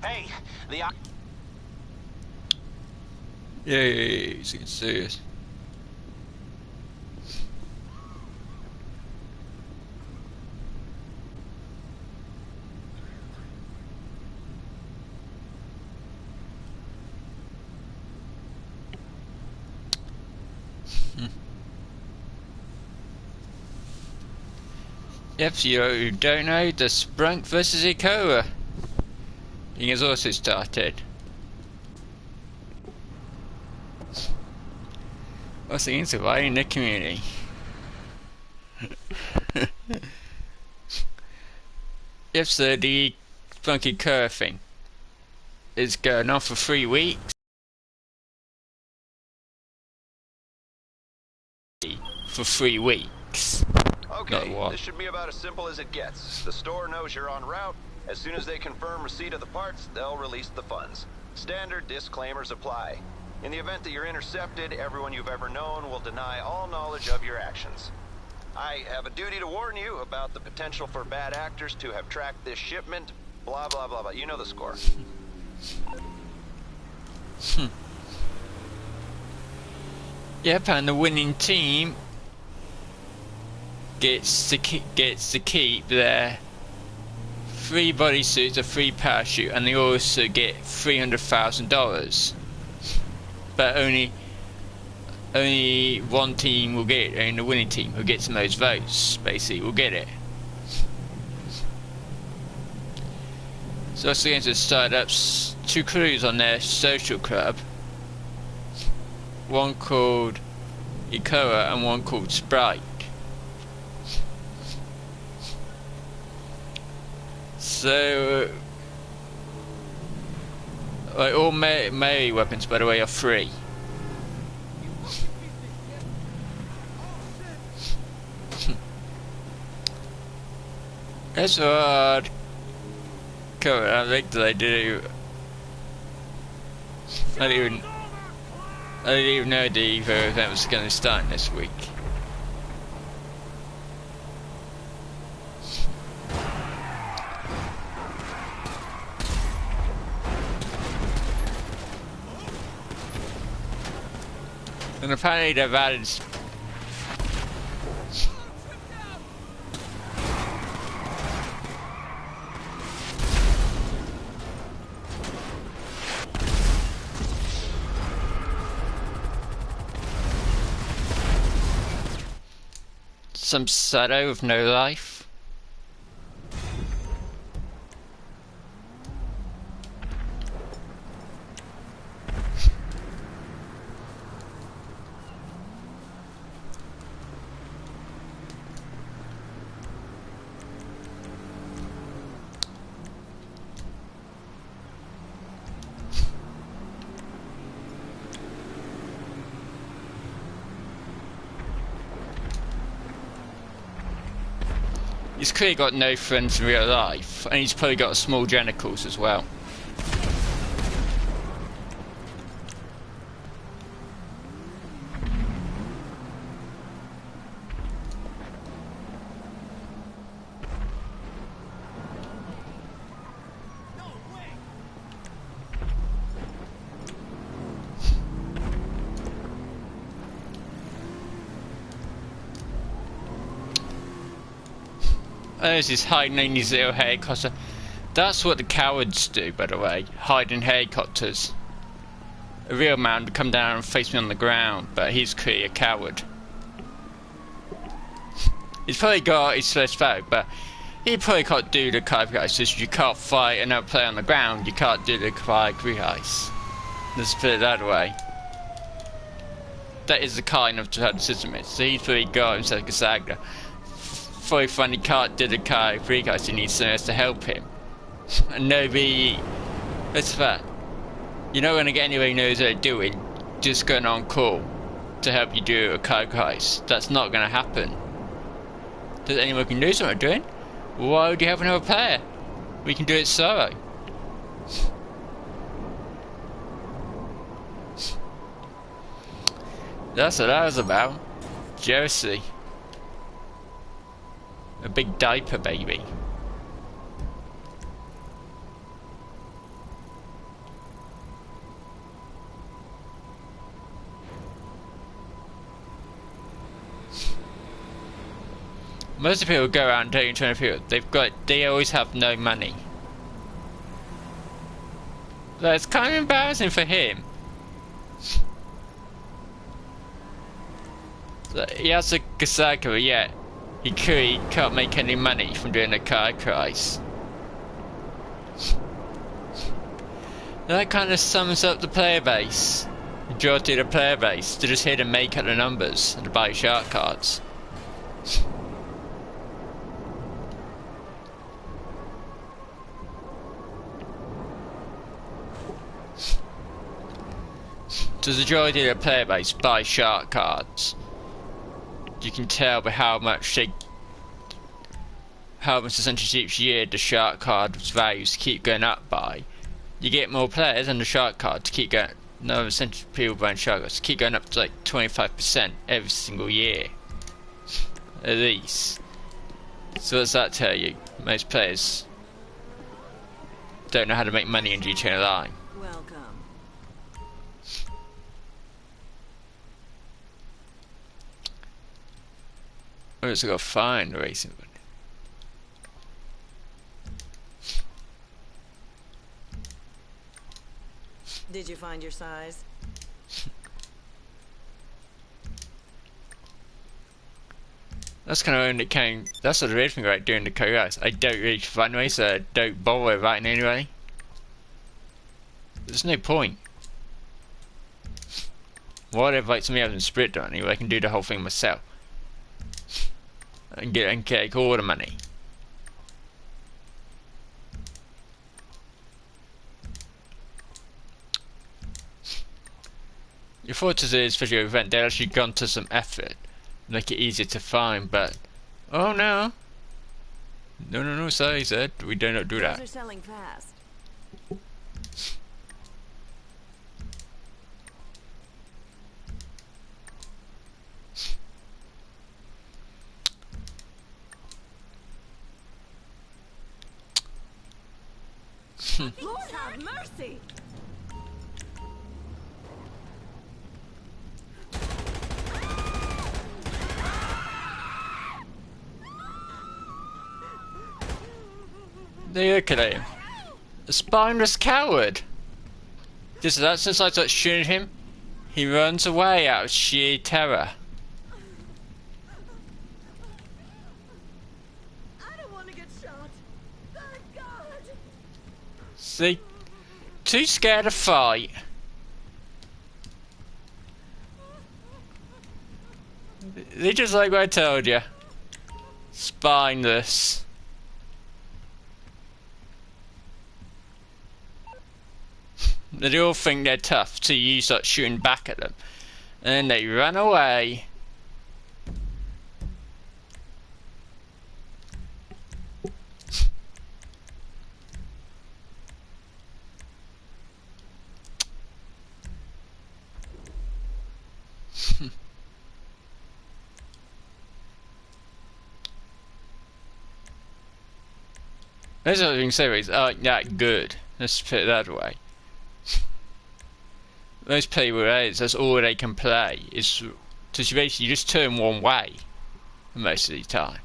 Hey, the Yay, he's getting serious. If you don't know, the Sprunk versus Ikora thing has also started. What's the surviving the community? If so, the Sprunk Ikora thing is going on for 3 weeks. For 3 weeks. Okay, this should be about as simple as it gets. The store knows you're en route. As soon as they confirm receipt of the parts, they'll release the funds. Standard disclaimers apply. In the event that you're intercepted, everyone you've ever known will deny all knowledge of your actions. I have a duty to warn you about the potential for bad actors to have tracked this shipment. Blah, blah, blah, blah. You know the score. Yep, and the winning team gets to keep their 3 bodysuits, a free parachute, and they also get $300,000. But only one team will get it, and the winning team who gets the most votes basically will get it. So it's going to start up 2 crews on their social club. One called Ikora and one called Sprite. So, like, all melee weapons, by the way, are free. That's what I think they do. I didn't even know the Evo event was going to start this week. And apparently they've added some shadow with no life. He's clearly got no friends in real life, and he's probably got small genitals as well. There's this hiding in his little helicopter. That's what the cowards do, by the way. Hide in helicopters. A real man would come down and face me on the ground, but he's clearly a coward. He's probably got his first vote, but he probably can't do the Cry Crisis. You can't fight another player on the ground, you can't do the Cry Crisis. Let's put it that way. That is the kind of the system is. So he's probably got himself a Saga. Very funny, can't do the car free guys, he needs someone else to help him. And nobody, that's that. You're not going to get anybody who knows what they're doing just going on call to help you do a car heist. That's not going to happen. Does anyone can do what they're doing? Why would you have another player? We can do it solo. That's what that was about. Jersey. A big diaper baby. Most of the people go around dating 20 people. They always have no money. So it's kind of embarrassing for him. So he has a Gasaka, but yet he can't make any money from doing a car crash. That kind of sums up the player base. Majority of the player base. They're just here to make up the numbers and to buy shark cards. So the majority of the player base buy shark cards. You can tell by how much essentially each year the shark card's values keep going up by. You get more players and the shark card to keep going. No, essentially people buying shark cards keep going up to like 25% every single year, at least. So what's that tell you? Most players don't know how to make money in GTA Online. Welcome. I've just got to find the racing one. Did you find your size? That's kind of when it came. That's the weird thing about doing the co-guys. I don't really find ways, so I don't bother writing anyway. There's no point. Why would I invite somebody else and split it on anyway? I can do the whole thing myself. And get all the money. Your thought is this video event, they've actually gone to some effort. Make it easier to find, but oh no. No, sorry, sir. We do not do that. Those are selling fast. Lord have mercy! Look at him. A spineless coward. Just that since I started shooting him, he runs away out of sheer terror. I don't want to get shot. Thank God. See? Too scared to fight. They just like what I told you. Spineless. They all think they're tough till you start shooting back at them. And then they run away. Those other things aren't that good. Let's put it that way. Most players, that's all they can play. Is to basically just turn one way most of the time.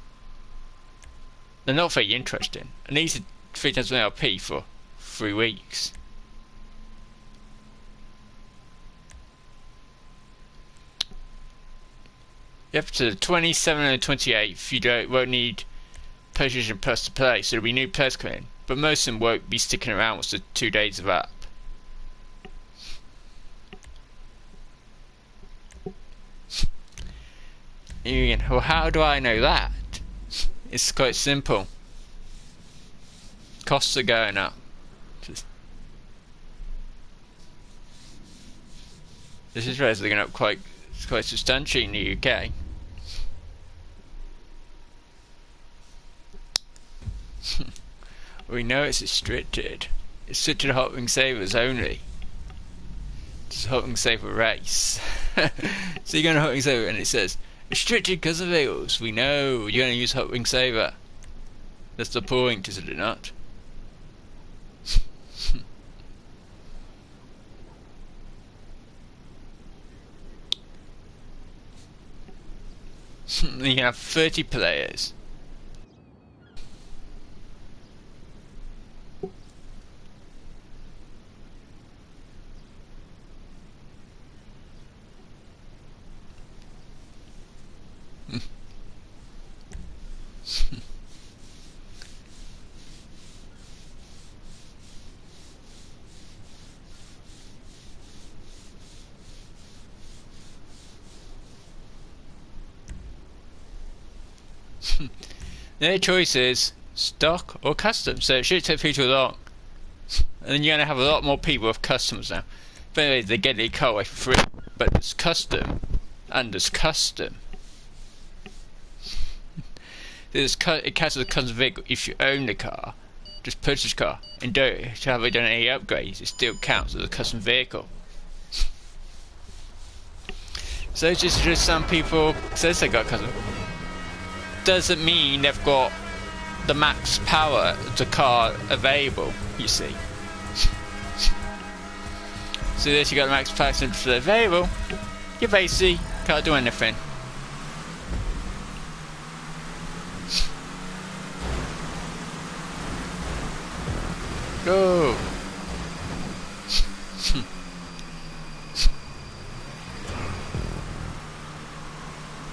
They're not very interesting. And these are 3 times an LP for 3 weeks. Up to the 27th and the 28th, you won't need PlayStation Plus to play, so there'll be new players coming in. But most of them won't be sticking around with the 2 days of that. Well, how do I know that? It's quite simple. Costs are going up. This is rates are going up quite substantially in the UK. We know it's restricted. It's restricted to Hot Wing Savers only. It's a Hot Wing Saver race. So you go to Hot Wing Saver and it says restricted because of eels. We know you're going to use Hot Wing Saver. That's the point, is it not? You can have 30 players. Their choice is stock or custom, so it should take people long. And then you're going to have a lot more people with customs now. But anyway, they get their car away for free. But there's custom, and there's custom. It counts as a custom vehicle if you own the car. Just purchase a car and don't have done any upgrades. It still counts as a custom vehicle. So it's just some people says they got custom. Doesn't mean they've got the max power of the car available. You see. So this you got the max power available. You basically can't do anything. Go.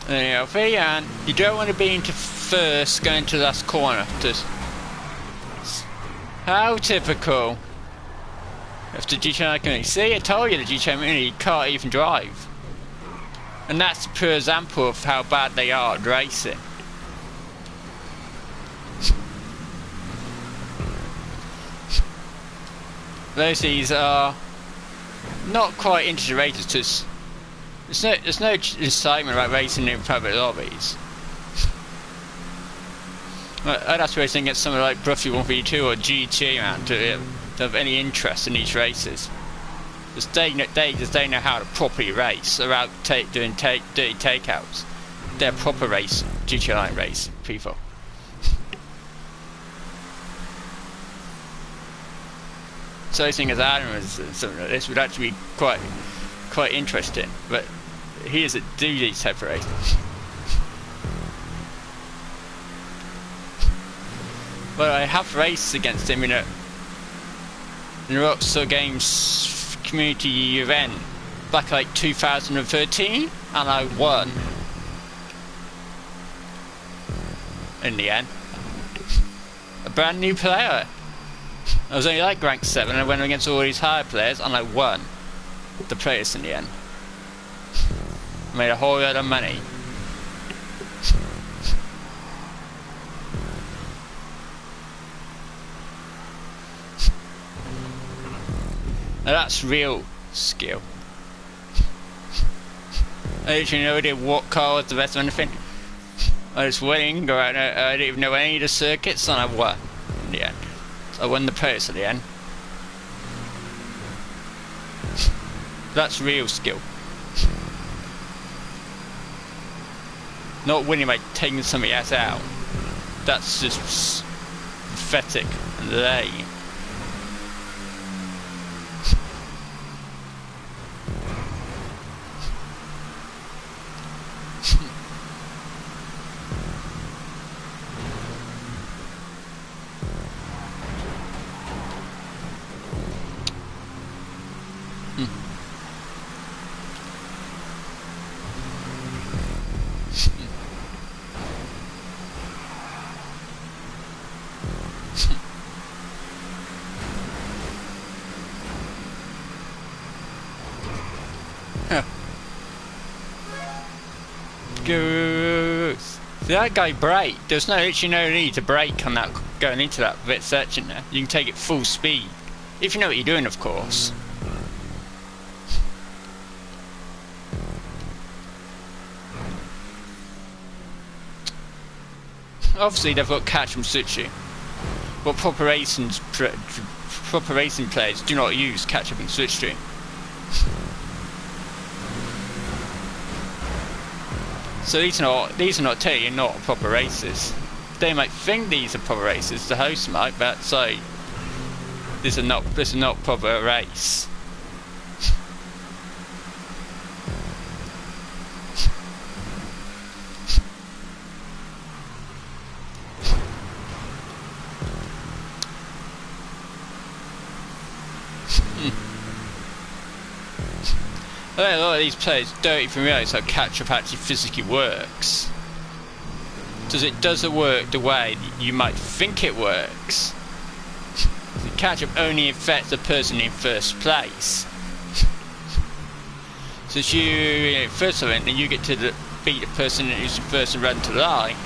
Anyhow, Vian, you don't want to be into first going to the last corner. Just how typical of the GTA community. See, I told you the GTA community can't even drive. And that's a pure example of how bad they are at racing. These are not quite into races. There's no excitement about racing in public lobbies. I'd have to race against someone like Bruffy 1v2 or GT man to have any interest in these races. Because they know how to properly race without doing dirty takeouts. They're proper race, GTI race people. So I think as Adam and something like this would actually be quite interesting, but he doesn't do these type of races. But I have raced against him in a Rockstar Games community event back like 2013, and I won in the end. A brand new player. I was only like rank 7 and I went against all these higher players and I won the place in the end. I made a whole lot of money. Now that's real skill. I literally no idea what car was the best or anything. I was winning, I didn't even know any of the circuits and I won in the end. I won the purse at the end. That's real skill. Not winning by taking somebody else out. That's just pathetic and lame. Goose. See, that guy braked. There's literally no need to brake on that going into that bit section there. You can take it full speed. If you know what you're doing, of course. Obviously they've got catch and switching. But proper racing players do not use catch up and switch string. So these are not technically not proper races. They might think these are proper races, the host might, but so this is not proper race. I think a lot of these players don't even realise how catch-up actually physically works. Does it work the way you might think it works? The catch-up only affects the person in first place. So if you first event and you get to beat the person who's the first to run to the line,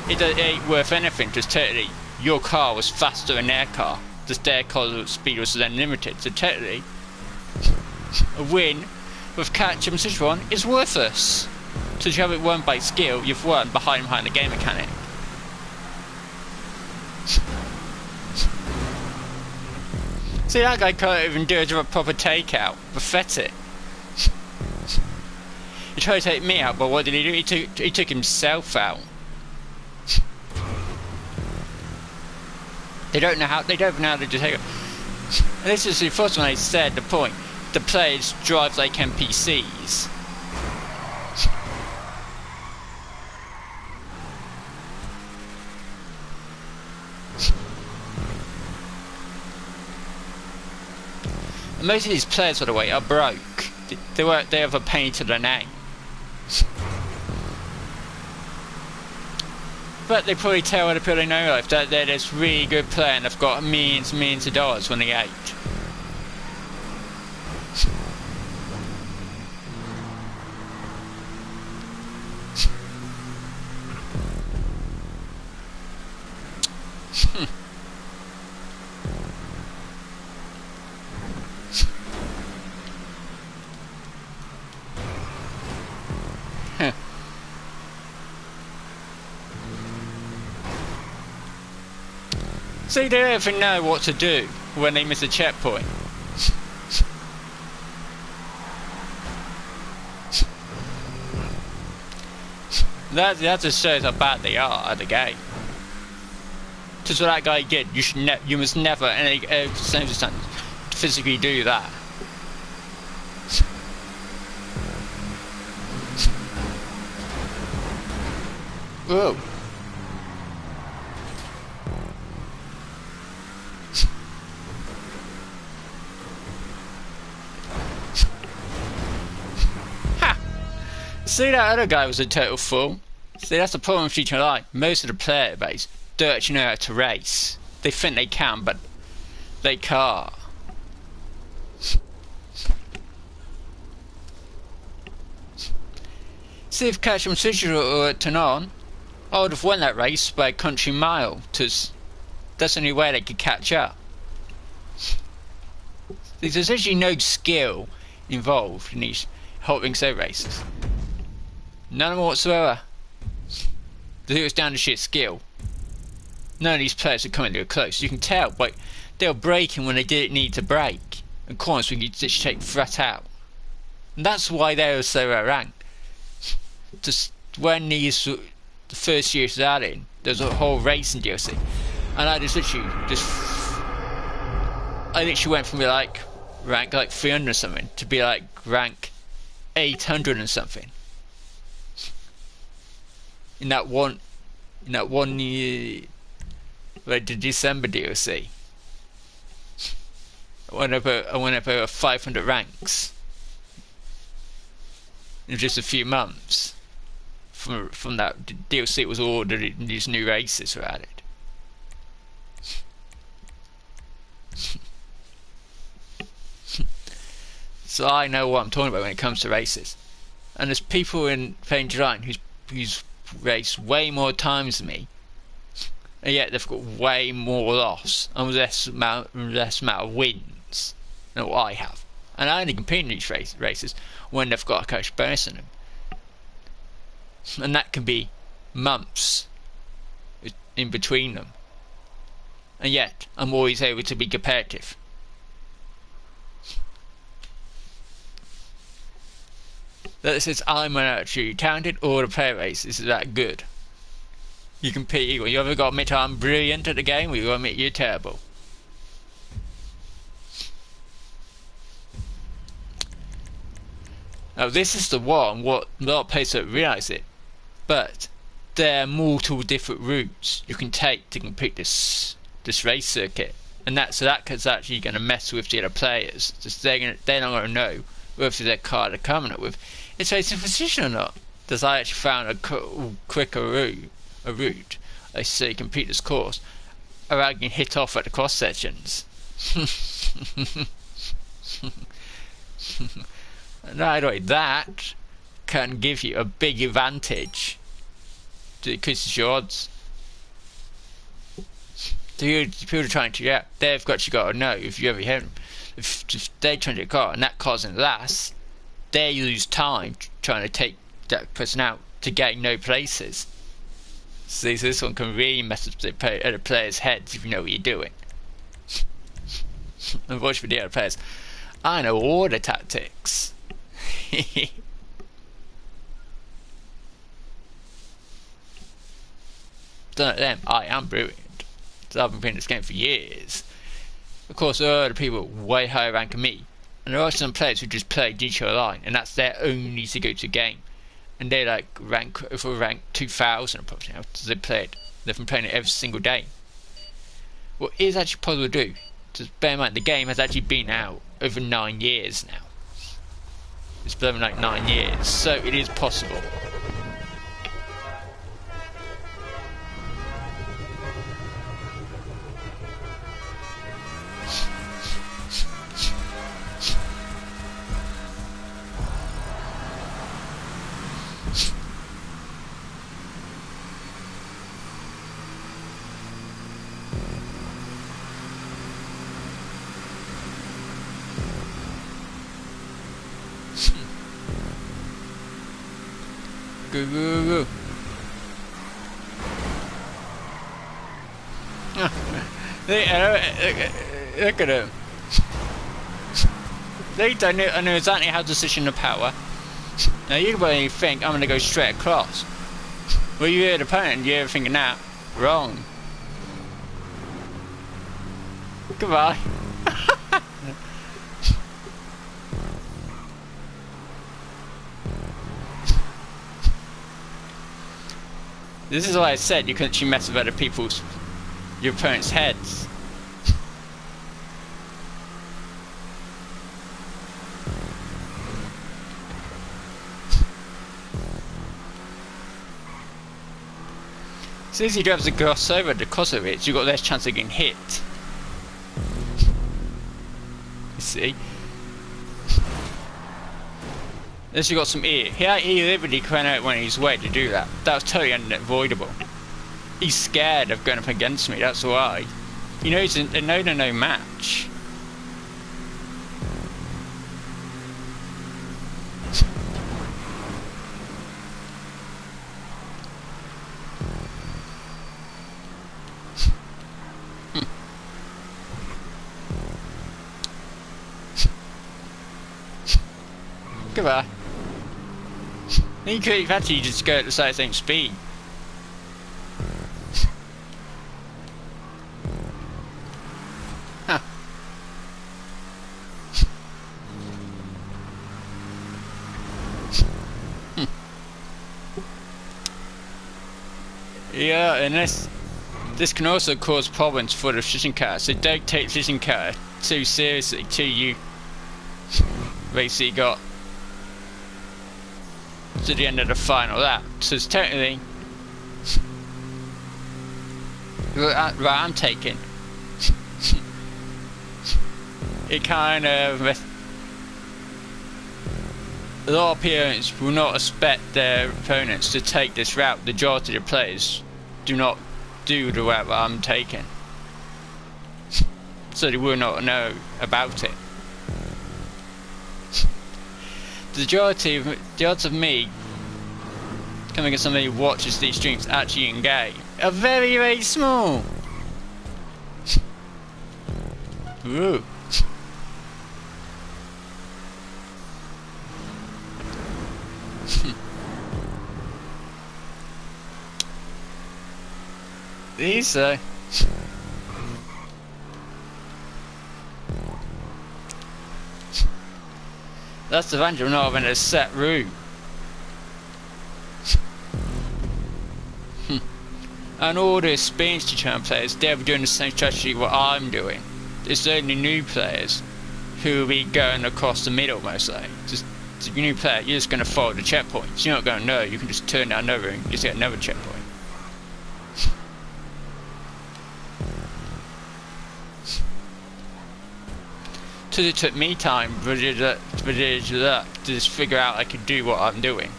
it ain't worth anything. Just totally, your car was faster than their car. Just their car's speed was then limited. So totally, a win with catch-up and switch one is worthless. So if you have it won by skill, you've won behind the game mechanic. See, that guy can't even do a proper takeout. Pathetic. He tried to take me out, but what did he do? He took himself out. They don't know how to do take it. And this is the first one I said, the point. The players drive like NPCs. And most of these players, by the way, are broke. They have a penny to their name. But they probably tell other people they know of that they're this really good player and they've got millions of dollars when they ate. See, they don't even know what to do when they miss a checkpoint. That just shows how bad they are at the game. Just what that guy did, you must never, in any circumstance, physically do that. Whoa. See, that other guy was a total fool. See, that's the problem with GTA Online. Most of the player base don't actually know how to race. They think they can, but they can't. See, if Catch 'em Switcher were turned on, I would have won that race by a country mile. That's the only way they could catch up. There's essentially no skill involved in these hot wing so races. None whatsoever. It was down to sheer skill. None of these players are coming too close. You can tell, but they were braking when they didn't need to brake, and corners when you just take flat out. And that's why they were so ranked. Just when the first year was added, there was a whole racing DLC, and I literally went from like rank like 300 or something to be like rank 800 and something. In that one year, like the December DLC, I went up over 500 ranks in just a few months. From that DLC, it was ordered and these new races were added. So I know what I'm talking about when it comes to races. And there's people in playing July who's raced way more times than me, and yet they've got way more loss and less amount of wins than what I have. And I only compete in these races when they've got a cash bonus in them, and that can be months in between them. And yet I'm always able to be competitive. That says I'm actually talented or the player base is that good. You compete equal. You either got to admit I'm brilliant at the game or you got to admit you're terrible. Now this is the one what a lot of players don't realise it, but there are multiple different routes you can take to complete this race circuit, and that's actually going to mess with the other players. Just they're not going to know whether their car they're coming up with it's racing precision or not. Does I actually found a quicker route, I say complete this course, without getting hit off at the cross sections. Right away, that can give you a big advantage to increase your odds. The people trying to get out, they've got to know if you ever hear them. If they're trying to get a car and that car's in last, they lose time trying to take that person out to gain no places. See, so this one can really mess up the players' heads if you know what you're doing. Unfortunately, the other players, I know all the tactics. Don't know them, I am brilliant. So I've been playing this game for years. Of course, there are other people way higher rank than me, and there are some players who just play GTA Online, and that's their only to go to game. And they like rank 2000 probably now. They've been playing it every single day. What is actually possible to do? Just bear in mind the game has actually been out over 9 years now. It's been like 9 years, so it is possible. Go, go, go. Look at them. They don't know exactly how to position the power. Now you probably think I'm going to go straight across. Well, you hear the opponent, you're thinking that. Wrong. Goodbye. This is why I said you couldn't actually mess with other people's, your opponent's heads. Since you do have to cross over the cost of it, you've got less chance of getting hit. You see? Unless you got some ear. He literally ran out when he's way to do that. That was totally unavoidable. He's scared of going up against me, that's why. You know he's a no match. Goodbye. You could actually just go at the same speed. Huh. Yeah, and this can also cause problems for the fishing car, so don't take fishing car too seriously till you basically got to the end of the final lap. So it's technically right, I'm taking it kind of a lot of opponents will not expect their opponents to take this route. The majority of the players do not do the route that I'm taking, so they will not know about it. The odds of me coming against somebody who watches these streams actually in game are very, very small. Ooh. These that's the advantage of not having a set route. And all the experienced Channel players, they'll be doing the same strategy what I'm doing. It's only new players who will be going across the middle mostly. Just a new player, you're just going to follow the checkpoints. You're not going to know, you can just turn down another and just get another checkpoint. So it took me time to just figure out I could do what I'm doing.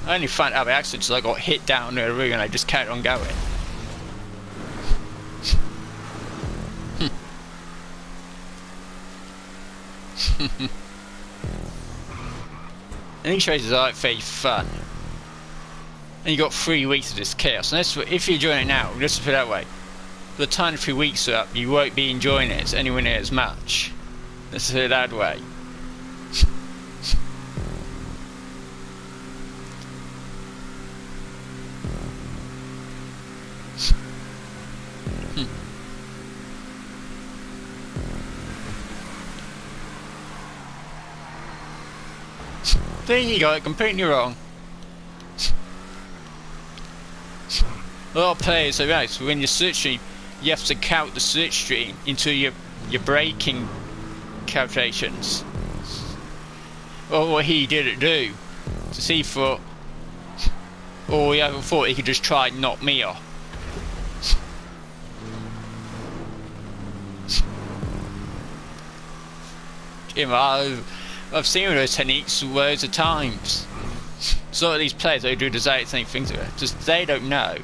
I only found out by accident so I got hit down the room and I just carried on going. And these races are like very fun. And you got 3 weeks of this chaos. And that's, if you're enjoying it now, let's put it that way. By the time the 3 weeks are up, you won't be enjoying it anywhere near as much. Let's put it that way. There you go, completely wrong. A lot of players are right, so when you're searching, you have to count the search stream into your braking calculations. Or what he didn't do. So he thought, or he thought he could just try and knock me off. You know, I've seen those techniques loads of times. So these players they do the exact same things to it, just they don't know.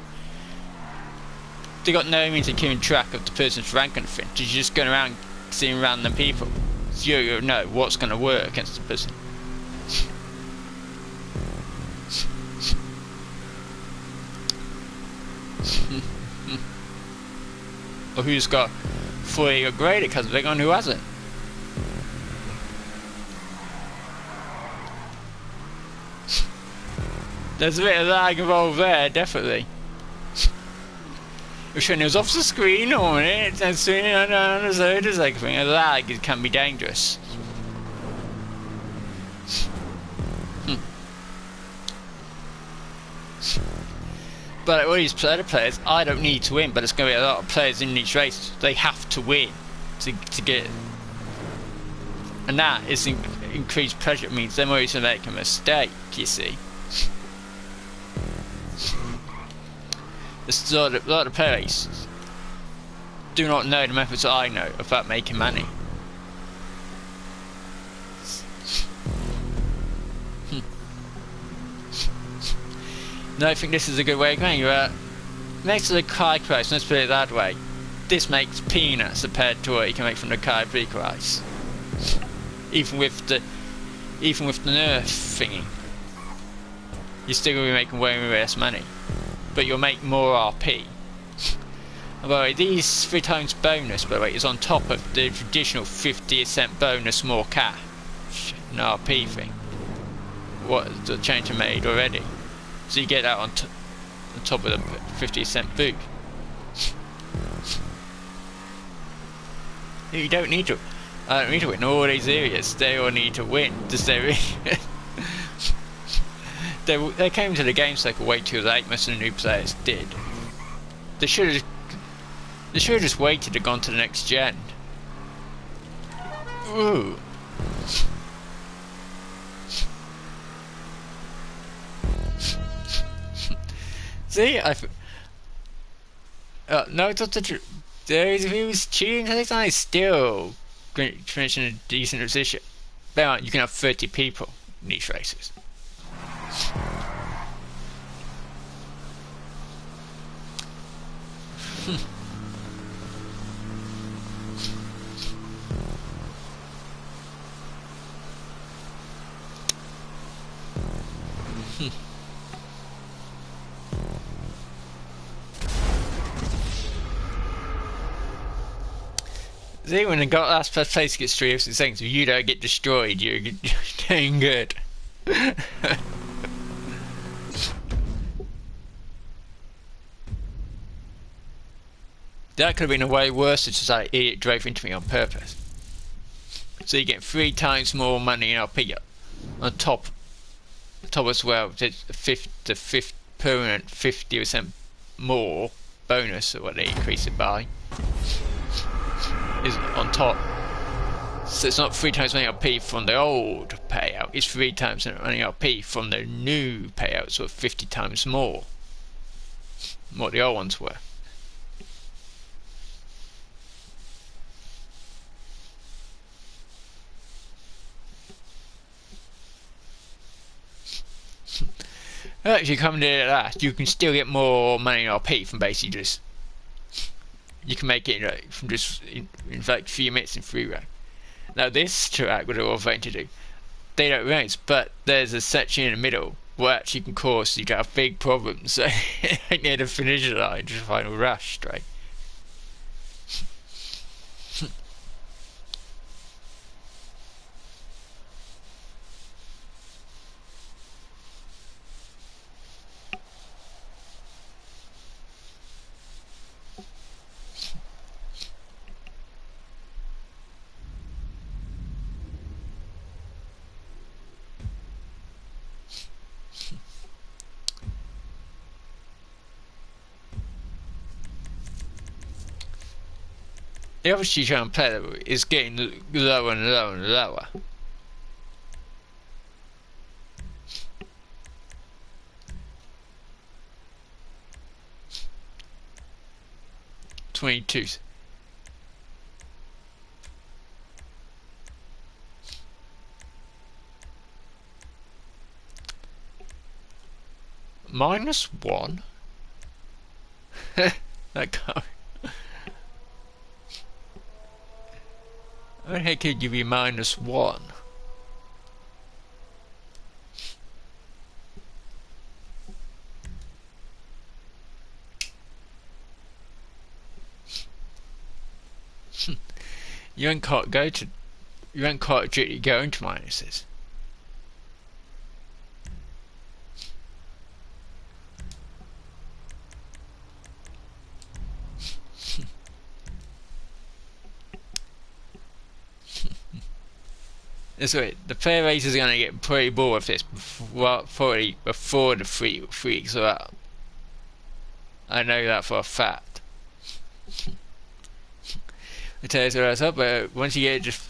They got no means of keeping track of the person's rank and thing. You're just going around seeing random people. So you don't know what's going to work against the person. Or who's got fully upgraded because they're gone, who hasn't. There's a bit of lag involved there, definitely. Which when it was off the screen on it, and soon as it is like a lag, it can be dangerous. But all these other players, I don't need to win, but it's going to be a lot of players in each race. They have to win to get it. And that is increased pressure. It means they're always going to make a mistake, you see. There's a lot of players do not know the methods that I know about making money. No, I think this is a good way of going. Next to the Kai price, let's put it that way. This makes peanuts compared to what you can make from the Kai price. Even with the nerf thingy, you're still going to be making way less money. But you'll make more RP. By the way, these 3 times bonus, by the way, is on top of the traditional 50% bonus more cash, an RP thing. What the change I made already. So you get that on top of the 50% boot. You don't need to. I don't need to win all these areas. They all need to win. Does they? They came to the game cycle way too late. Most of the new players did. They should have just waited and gone to the next gen. Ooh. See, no, it's not the if he was cheating, I think I still finish in a decent position. But you can have 30 people in each races. See, when the last place gets 3 seconds, if you don't get destroyed, you're doing good. That could have been a way worse, it's just that idiot drove into me on purpose. So you get 3 times more money in RP on top as well. The fifth permanent 50% more bonus, or what they increase it by, is on top. So it's not 3 times money RP from the old payout, it's 3 times money RP from the new payout, so 50 times more than what the old ones were. Actually, coming to that, you can still get more money in RP from basically just. You can make it from just in like 3 minutes in free roam. Now this track, what they're going to do, they don't race, but there's a section in the middle where actually can cause you to have big problems. So near the finish line, just final rush straight. The other trying to play level is getting lower and lower and lower. $22. -1? That can't. How the heck could you be -1? You ain't quite really going to minuses. That's right. The player base is gonna get pretty bored of this before the freaks are out. I know that for a fact. I tell you what's up, but once you get just.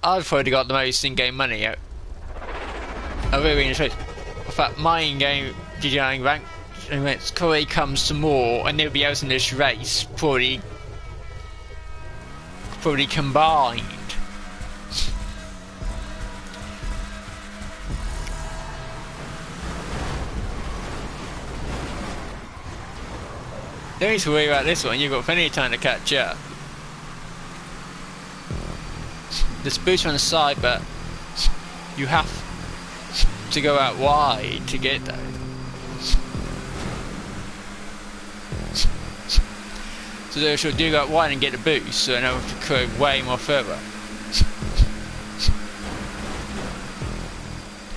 I've probably got the most in-game money out. I really enjoy it. In fact, my in-game DJing rank probably comes to more, and everybody else in this race probably combined. Don't need to worry about this one. You've got plenty of time to catch up. There's boots on the side, but you have to go out wide to get those. So they should do go out wide and get the boost, so I know have to go way more further.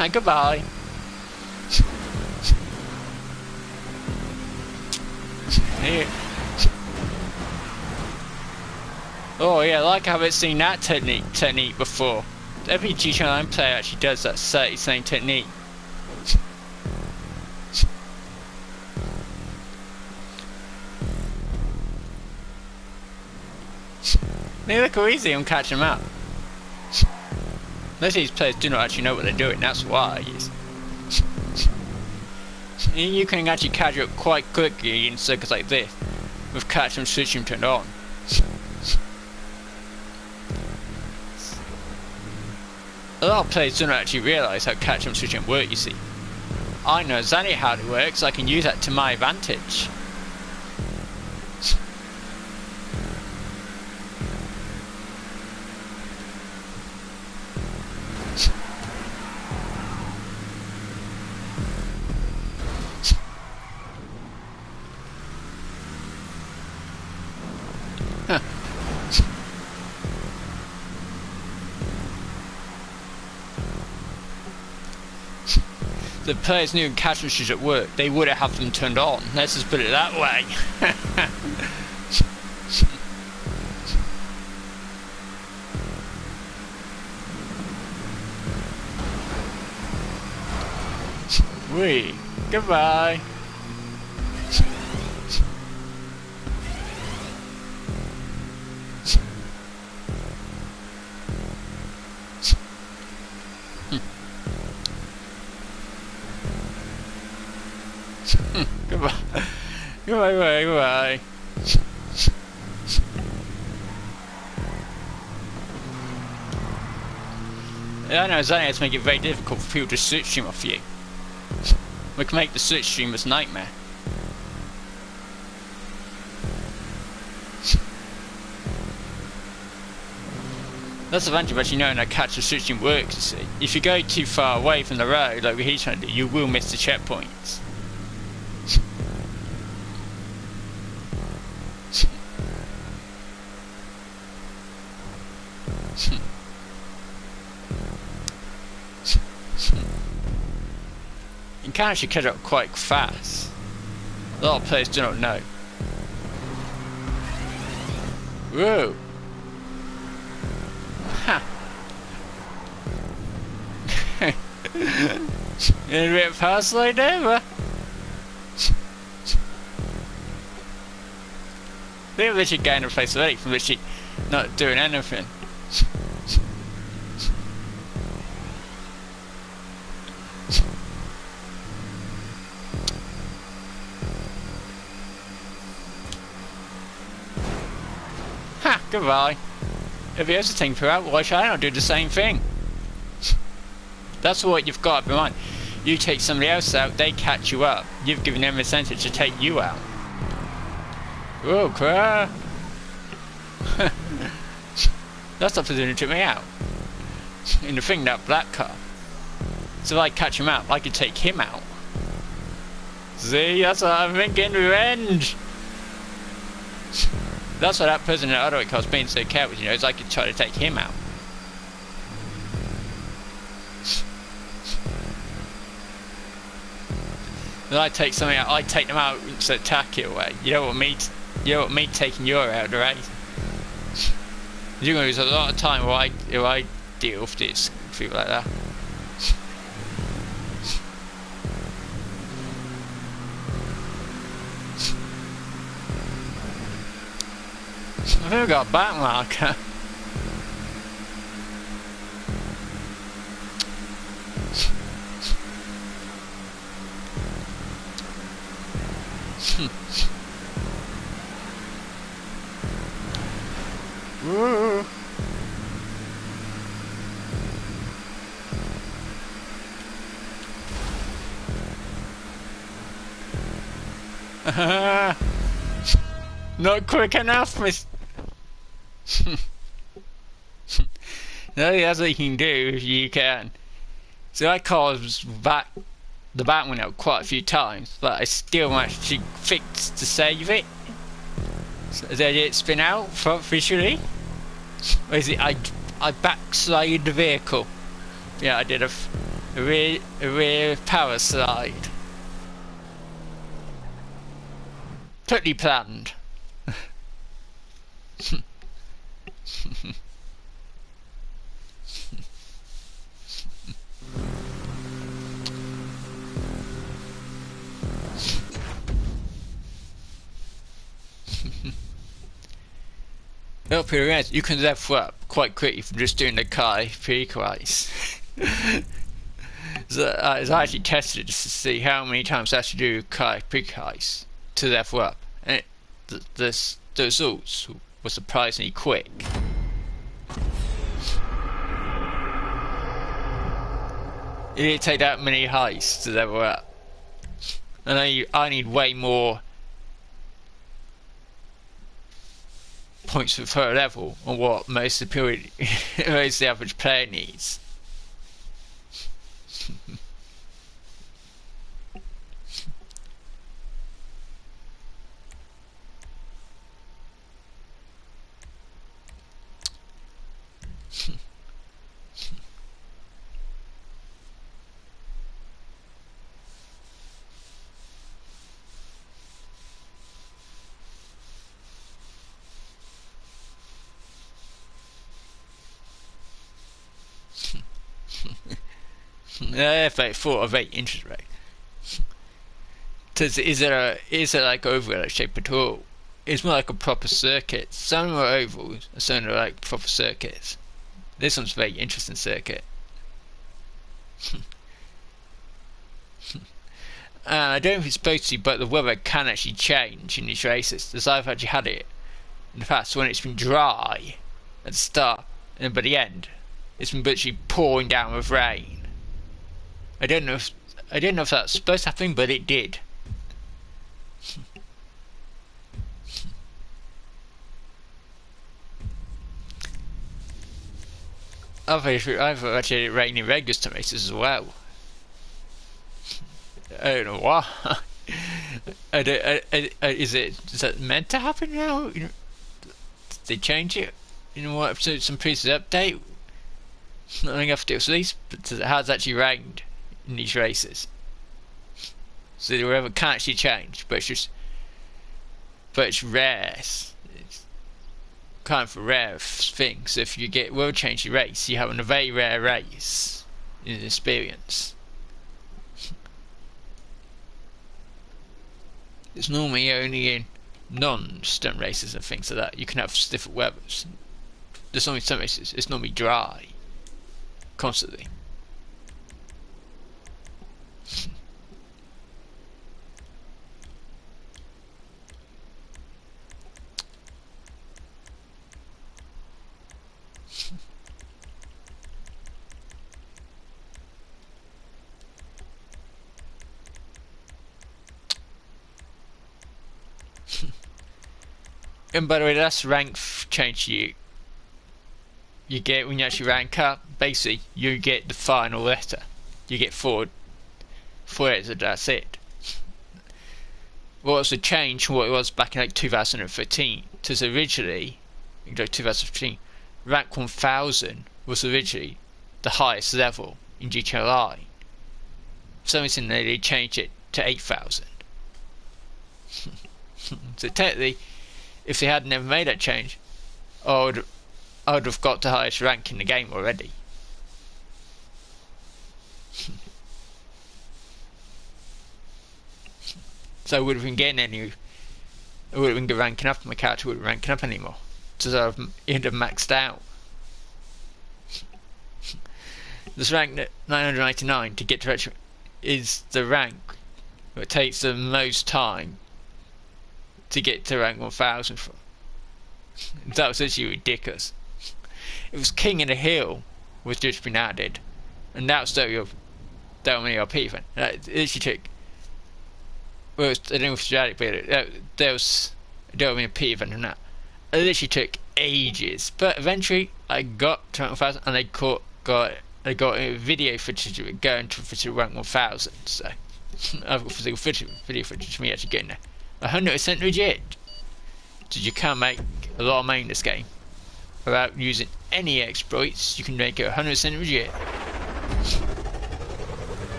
And goodbye. Here. Oh yeah, I like how I've seen that technique before. Every GTA player actually does that same technique. They look how easy I'm catching them out. Most of these players do not actually know what they're doing, that's why. You can actually catch up quite quickly in circuits like this, with catch and switching turned on. A lot of players don't actually realise how catch and switching work, you see. I know exactly how it works, I can use that to my advantage. The players knew catch and shoot at work, they would have them turned on. Let's just put it that way. Wee, goodbye. Goodbye. Goodbye, goodbye, goodbye. I know Sony has to make it very difficult for people to switch stream off you. We can make the switch streamers nightmare. That's the advantage of actually knowing how catch the switch stream works, you see. If you go too far away from the road, like he's trying to do, you will miss the checkpoints. You can actually catch up quite fast. A lot of players do not know. Whoa! Ha! A bit fast like ever. They literally gained a place already from literally not doing anything. Ha! Goodbye. If he has to take her out, why should I not do the same thing? That's what you've got to be mind. You take somebody else out, they catch you up. You've given them incentive to take you out. Oh crap! That's not presuming to took me out. In the thing, that black car. So if I catch him out, I could take him out. See, that's what I'm thinking, revenge! That's why that person in the other car was being so careless, you know, is I could try to take him out. Then I take something out, I take them out and so tack it away. You don't want me taking your out, right? You're gonna lose a lot of time if I deal with this people like that. I think we got a back marker. Woo. Not quick enough, miss. No, that's what you can do if you can. So I caused the bat went out quite a few times, but I still managed to fix to save it. So did it spin out officially? Or is it I backslide the vehicle? Yeah, I did a rear power slide. Totally planned. Up here, yes, you can level up quite quickly from just doing the car pre-race. So I actually tested it just to see how many times I actually do car pre-race to level up, and the results were surprisingly quick. It didn't take that many heists to level up, and I need way more points for per level on what most of the average player needs. If I thought of rate interest rate. Is it like oval shape at all? It's more like a proper circuit. Some are ovals, and some are like proper circuits. This one's a very interesting circuit. I don't know if it's supposed to, but the weather can actually change in these races. As I've actually had it in the past when it's been dry at the start and by the end, it's been literally pouring down with rain. I don't know if that's supposed to happen, but it did. I've actually it rained in Vegas to races as well. I don't know why. Is that meant to happen now? Did they change it? What episode? Some previous update? I think I have to do this, but it has actually rained in these races. So the weather can actually change, but it's rare. It's kind of a rare thing. So if you get weather change your race, you have a very rare race in experience. It's normally only in non-stunt races and things like that you can have different weathers. There's only some races it's normally dry constantly. And by the way, that's rank change you get when you actually rank up. Basically, you get the final letter. You get four letters, and that's it. What was the change from what it was back in like 2013? Because originally, 2015, rank 1000 was originally the highest level in GTA Online. For some reason, they changed it to 8000. So technically, if they had never made that change, I would have got the highest rank in the game already. So I would have been getting I would have been ranking up, my character wouldn't be ranking up anymore. So I'd have maxed out. This rank 999 to get to is the rank that takes the most time to get to rank 1000 from. That was actually ridiculous. It was King of the Hill was just been added, and that was the ERP event. It actually took. Well, I don't know if it's added, but there was a ERP event and that. It literally took ages, but eventually I got to rank 1000, and I got a video footage of it going to rank 1000. So I've got physical video footage of me actually getting there. 100% legit. So you can make a lot of money in this game without using any exploits. You can make it 100% legit.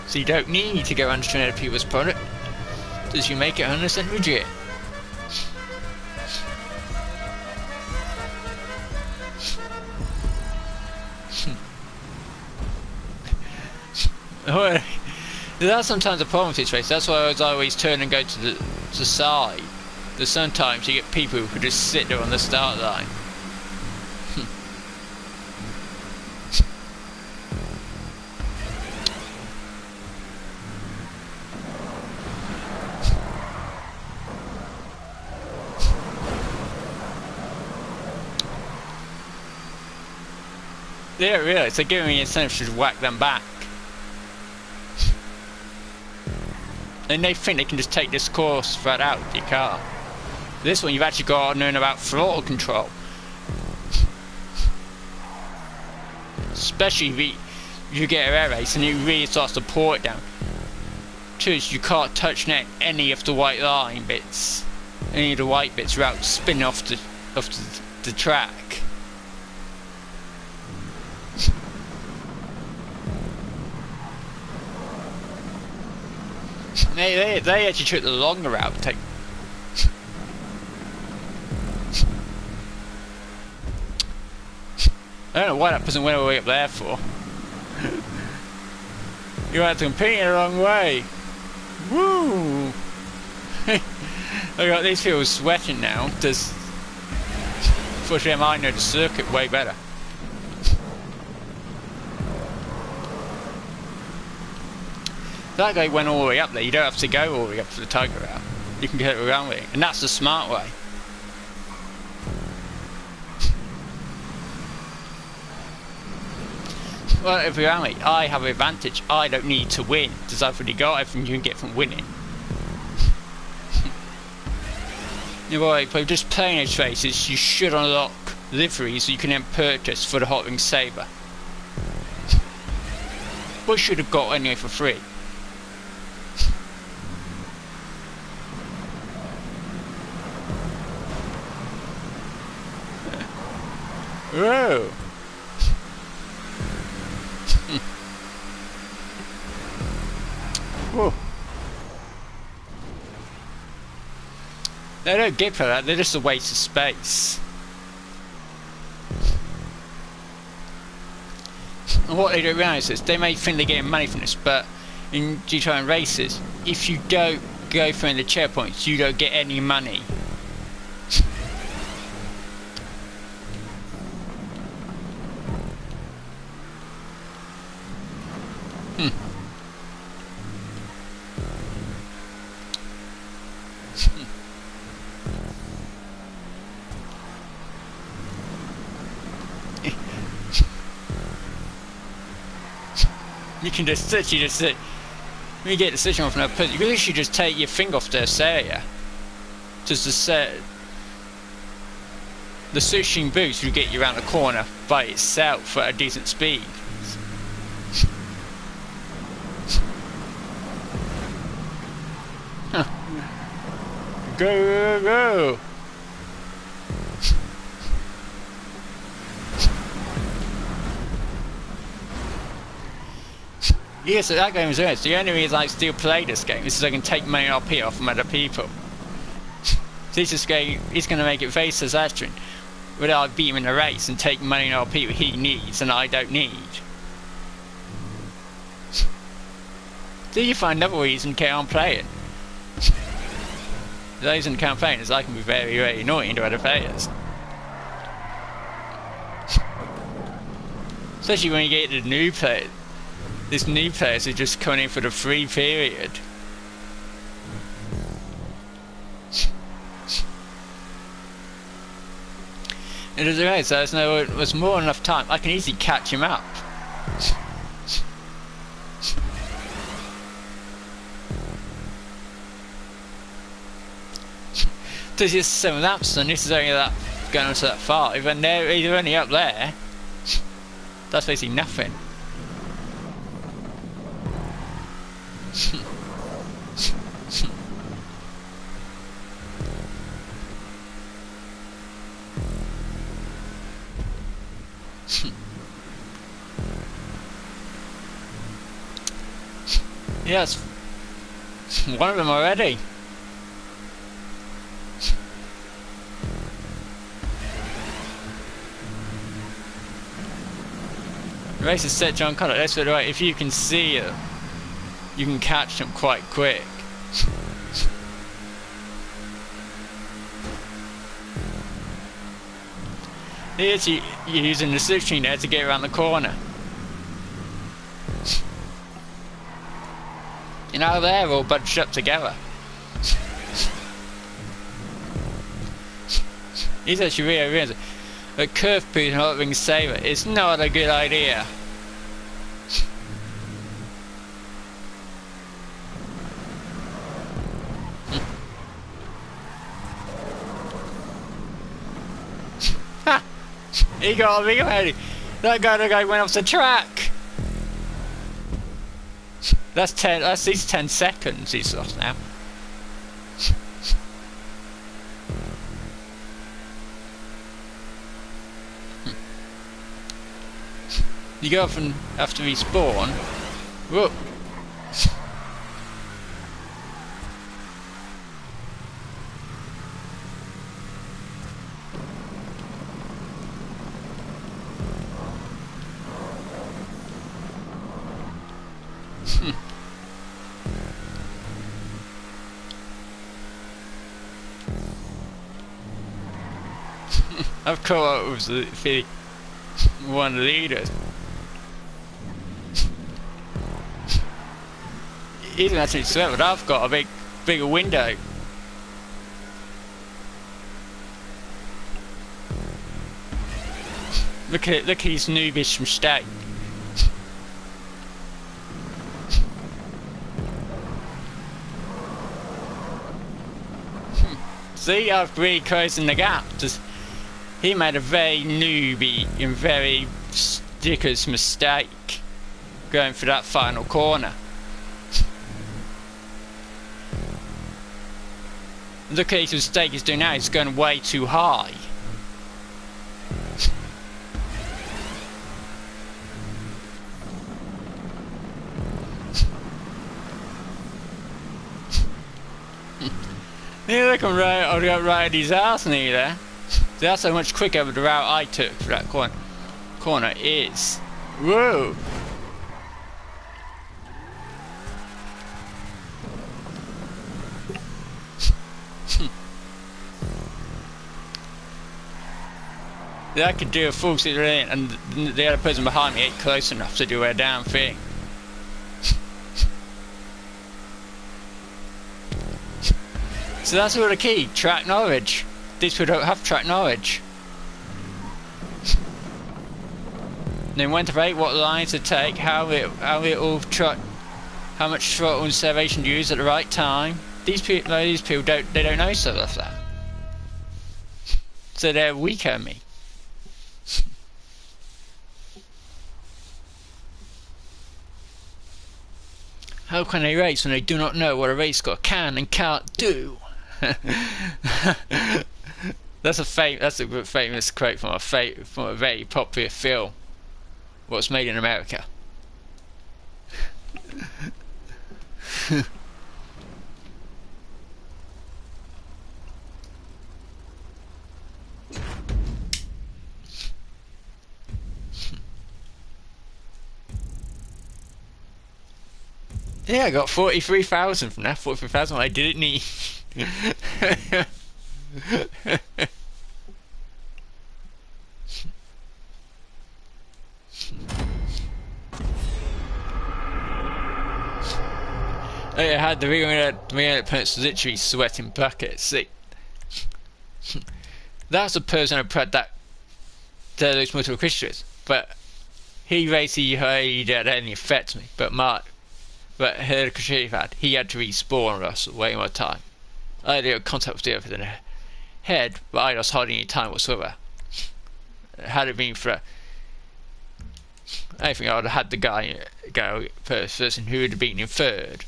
So you don't need to go under other people's product. Does you make it 100% legit? That's sometimes a problem with this race. That's why I always turn and go to the side. There's sometimes you get people who just sit there on the start line. They don't realise they're giving me incentive to whack them back. And they think they can just take this course right out of your car. This one you've actually got to learn about throttle control. Especially if you get an air race and it really starts to pour it down. Two is you can't touch any of the white line bits. Any of the white bits without spinning off the track. They actually took the longer route to take. I don't know why that person went all the way up there for. You had to compete in the wrong way. Woo! I got these people sweating now. Fortunately, I know the circuit way better. That guy went all the way up there. You don't have to go all the way up to the tiger route. You can get around with it, and that's the smart way. Well, if you're me, I have an advantage. I don't need to win, because I've already got everything you can get from winning. Right, but just playing those races, you should unlock liveries you can then purchase for the Hot Wing Saber. What should have got anyway for free. Whoa! Whoa! They don't get for that, they're just a waste of space. And what they don't realise is, they may think they're getting money from this, but in G-Time races, if you don't go through the checkpoints, you don't get any money. You can just literally just sit. When you get the decision from that person, you can literally just take your finger off this area. Just to set the switching boost will get you around the corner by itself at a decent speed. Huh. Go, go, go! Yes, that game is honest. The only reason I still play this game is so I can take money RP off from other people. So this game is going to make it very satisfying without beat him in a race and take money RP that he needs and I don't need. So you find another reason to carry on playing. The reason to carry on playing is I can be very, very annoying to other players. Especially when you get the new players. This new players are just coming in for the free period. And as I say, there's more than enough time. I can easily catch him up. There's just 7 laps, and this is only that going on to that 5, and they're either only up there. That's basically nothing. Yes, one of them already. The race is set John Connor. That's the way. If you can see it, you can catch them quite quick. Here's you using the switching there to get around the corner. You know, they're all bunched up together. He's actually really realised that curve pooling and Hot Wing Saber is not a good idea. Ha! He got me already. That guy went off the track. That's 10. That's these 10 seconds he's lost now. You go off and have to respawn. Whoa. I've caught up with the one of the leaders. He didn't actually sweat, but I've got a bigger window. Look at his noobish mistake. See, I've really closing the gap. Just, he made a very newbie and very ridiculous mistake going for that final corner. Look at his mistake he's doing now, he's going way too high. Yeah, look, I got right at his ass near there. That's how much quicker the route I took for that corner is. Whoa! I could do a full sit in, and the other person behind me ain't close enough to do a damn thing. So that's all the key, track knowledge. These people don't have track knowledge. Then when to rate, what lines to take, how much throttle and acceleration to use at the right time. These people don't know stuff like that. So they're weaker than me. How can they race when they do not know what a race car can and can't do? That's a famous quote from a very popular film. What's made in America? Yeah, I got 43,000 from that. 43,000 I didn't need. I had the real opponents literally sweating buckets. See, that's the person who put that those multiple Christians, but he basically didn't any affect me. But her Christian he had to respawn us way more time. I did contact with the other than head, but I lost hardly any time whatsoever. Had it been for I think I would have had the guy go first person who would have beaten him third.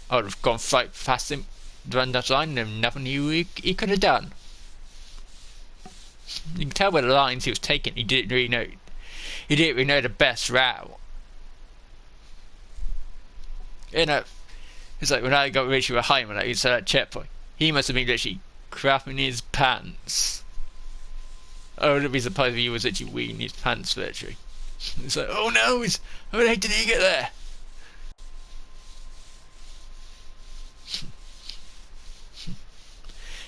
I would have gone fight past him, run that line, and never knew he could have done. You can tell by the lines he was taking, he didn't really know the best route. You know, it's like when I got Richie behind when I said that checkpoint, he must have been literally crapping his pants. I wouldn't be surprised if he was literally weeing his pants literally. It's like, oh no, how the heck did he get there?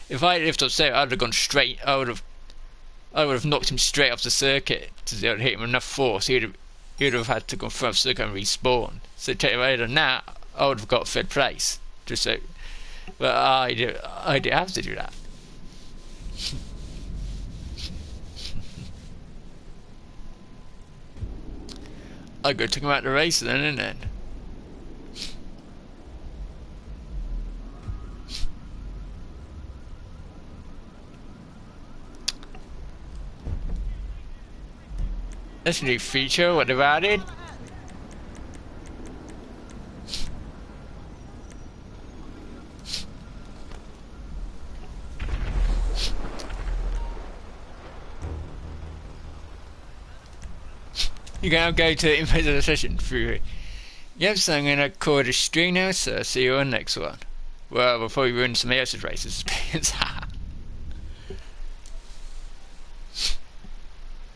If I had lifted up there, I'd have gone straight. I would have knocked him straight off the circuit to hit him with enough force. He would have had to go from the circuit and respawn. So if I had done that, I would have got third place. Just so, but I didn't have to do that. I could have took him out of the race then, and then. That's a new feature, what they've added. You can now go to invisible session through. Yep, so I'm gonna call it a stream now, so see you on the next one. Well, we'll probably ruin some else's races.